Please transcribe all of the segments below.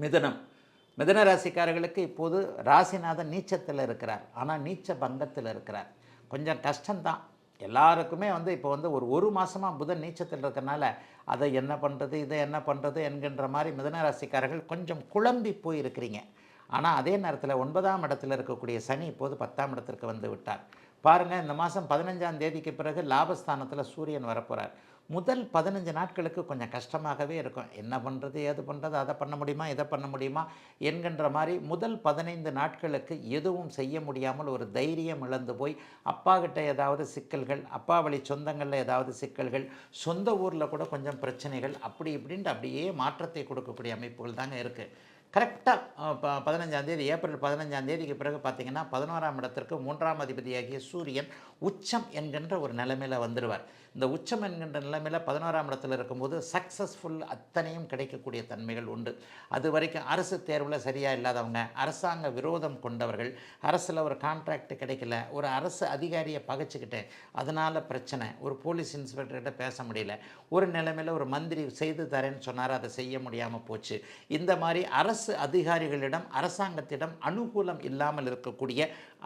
மிதுனம். மிதுன ராசிக்காரர்களுக்கு இப்போது ராசிநாதன் நீச்சத்தில் இருக்கிறார். ஆனால் நீச்ச பங்கத்தில் இருக்கிறார். கொஞ்சம் கஷ்டம்தான். எல்லாருக்குமே இப்போ ஒரு மாதமாக புதன் நீச்சத்தில் இருக்கிறனால அதை என்ன பண்ணுறது, இதை என்ன பண்ணுறது என்கின்ற மாதிரி மிதுன ராசிக்காரர்கள் கொஞ்சம் குழம்பி போயிருக்கிறீங்க. ஆனால் அதே நேரத்தில் 9ஆம் இடத்தில் இருக்கக்கூடிய சனி இப்போது 10ஆம் இடத்திற்கு வந்து விட்டார். பாருங்கள், இந்த மாதம் 15ஆம் தேதிக்கு பிறகு லாபஸ்தானத்தில் சூரியன் வரப்போகிறார். முதல் 15 நாட்களுக்கு கொஞ்சம் கஷ்டமாகவே இருக்கும். என்ன பண்ணுறது, ஏது பண்ணுறது, அதை பண்ண முடியுமா, இதை பண்ண முடியுமா என்கின்ற மாதிரி முதல் 15 நாட்களுக்கு எதுவும் செய்ய முடியாமல் ஒரு தைரியம் இழந்து போய் அப்பா கிட்ட ஏதாவது சிக்கல்கள், அப்பா வழி சொந்தங்களில் ஏதாவது சிக்கல்கள், சொந்த ஊரில் கூட கொஞ்சம் பிரச்சனைகள், அப்படி இப்படின்ட்டு அப்படியே மாற்றத்தை கொடுக்கக்கூடிய அமைப்புகள் தாங்க இருக்குது. கரெக்டாக 15ஆம் தேதி, ஏப்ரல் 15ஆம் தேதிக்கு பிறகு பார்த்திங்கன்னா 11ஆம் இடத்திற்கு 3ஆம் அதிபதியாகிய சூரியன் உச்சம் என்கின்ற ஒரு நிலைமையில் வந்துடுவார். இந்த உச்சம் என்கின்ற நிலைமையில் 11ஆம் இடத்தில் இருக்கும்போது சக்ஸஸ்ஃபுல் அத்தனையும் கிடைக்கக்கூடிய தன்மைகள் உண்டு. அது வரைக்கும் அரசு தேர்வில் சரியாக இல்லாதவங்க, அரசாங்க விரோதம் கொண்டவர்கள், அரசில் ஒரு கான்ட்ராக்ட் கிடைக்கல, ஒரு அரசு அதிகாரியை பகைச்சிக்கிட்டேன் அதனால் பிரச்சனை, ஒரு போலீஸ் இன்ஸ்பெக்டர்கிட்ட பேச முடியல, ஒரு நிலைமையில் ஒரு மந்திரி செய்து தரேன்னு சொன்னார், அதை செய்ய முடியாமல் போச்சு. இந்த மாதிரி அரசு அதிகாரிகளிடம், அரசாங்கத்திடம் அனுகூலம் இல்லாமல் இருக்கக்கூடிய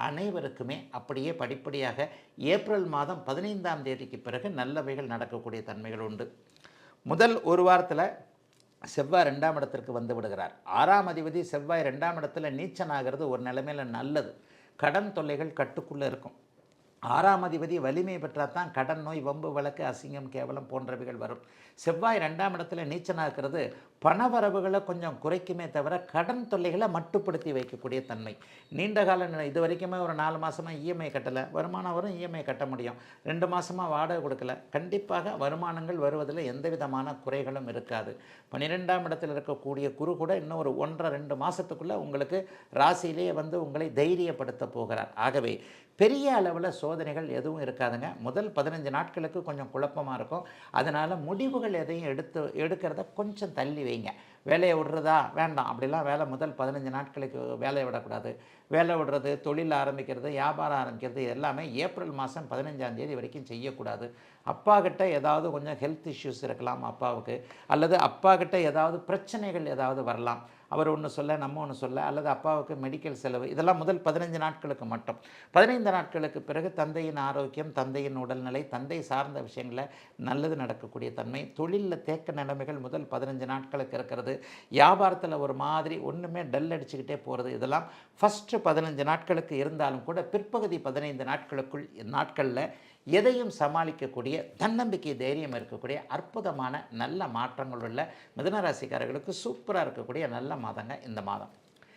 அனைவருக்குமே அப்படியே படிப்படியாக ஏப்ரல் மாதம் 15ஆம் தேதிக்கு பிறகு நல்லவைகள் நடக்கக்கூடிய தன்மைகள் உண்டு. முதல் ஒரு வாரத்தில் செவ்வாய் 2ஆம் இடத்திற்கு வந்து விடுகிறார். 6ஆம் அதிபதி செவ்வாய் 2ஆம் இடத்துல நீச்சனாகிறது ஒரு நிலைமையில் நல்லது. கடன் தொல்லைகள் கட்டுக்குள்ளே இருக்கும். 6ஆம் அதிபதி வலிமை பெற்றால் தான் கடன் நோய், வம்பு வழக்கு, அசிங்கம், கேவலம் போன்றவைகள் வரும். செவ்வாய் 2ஆம் இடத்துல நீச்சனாகிறது பணவரவுகளை கொஞ்சம் குறைக்குமே தவிர கடன் தொல்லைகளை மட்டுப்படுத்தி வைக்கக்கூடிய தன்மை. நீண்ட கால இது வரைக்குமே ஒரு 4 மாதமாக இஎம்ஐ கட்டலை, வருமானம் வரும், இஎம்ஐ கட்ட முடியும். 2 மாதமாக வாடகை கொடுக்கல, கண்டிப்பாக வருமானங்கள் வருவதில் எந்த விதமான குறைகளும் இருக்காது. 12ஆம் இடத்தில் இருக்கக்கூடிய குரு கூட இன்னும் ஒரு 1.5-2 மாதத்துக்குள்ளே உங்களுக்கு ராசியிலேயே உங்களை தைரியப்படுத்த போகிறார். ஆகவே பெரிய அளவில் சோதனைகள் எதுவும் இருக்காதுங்க. முதல் 15 நாட்களுக்கு கொஞ்சம் குழப்பமாக இருக்கும். அதனால் முடிவுகள் எதையும் எடுக்கிறத கொஞ்சம் தள்ளி வைங்க. வேலையை விடுறதா வேண்டாம், அப்படிலாம் வேலை முதல் 15 நாட்களுக்கு வேலையை விடக்கூடாது. வேலை விடுறது, தொழில் ஆரம்பிக்கிறது, வியாபாரம் ஆரம்பிக்கிறது எல்லாமே ஏப்ரல் மாதம் 15ஆம் தேதி வரைக்கும் செய்யக்கூடாது. அப்பா கிட்ட ஏதாவது கொஞ்சம் ஹெல்த் இஷ்யூஸ் இருக்கலாம் அப்பாவுக்கு, அல்லது அப்பா கிட்ட ஏதாவது பிரச்சனைகள் ஏதாவது வரலாம். அவர் ஒன்று சொல்ல, நம்ம ஒன்று சொல்ல, அல்லது அப்பாவுக்கு மெடிக்கல் செலவு, இதெல்லாம் முதல் 15 நாட்களுக்கு மட்டும். 15 நாட்களுக்கு பிறகு தந்தையின் ஆரோக்கியம், தந்தையின் உடல்நிலை, தந்தை சார்ந்த விஷயங்களில் நல்லது நடக்கக்கூடிய தன்மை. தொழிலில் தேக்க நிலைமைகள் முதல் 15 நாட்களுக்கு இருக்கிறது. வியாபாரத்தில் ஒரு மாதிரி ஒன்றுமே டல் அடிச்சுக்கிட்டே போகிறது. இதெல்லாம் ஃபஸ்ட்டு 15 நாட்களுக்கு இருந்தாலும் கூட பிற்பகுதி 15 நாட்களில் எதையும் சமாளிக்கக்கூடிய தன்னம்பிக்கை, தைரியம் இருக்கக்கூடிய அற்புதமான நல்ல மாற்றங்கள் உள்ள மிதுன ராசிக்காரர்களுக்கு சூப்பராக இருக்கக்கூடிய நல்ல மாதங்க இந்த மாதம்.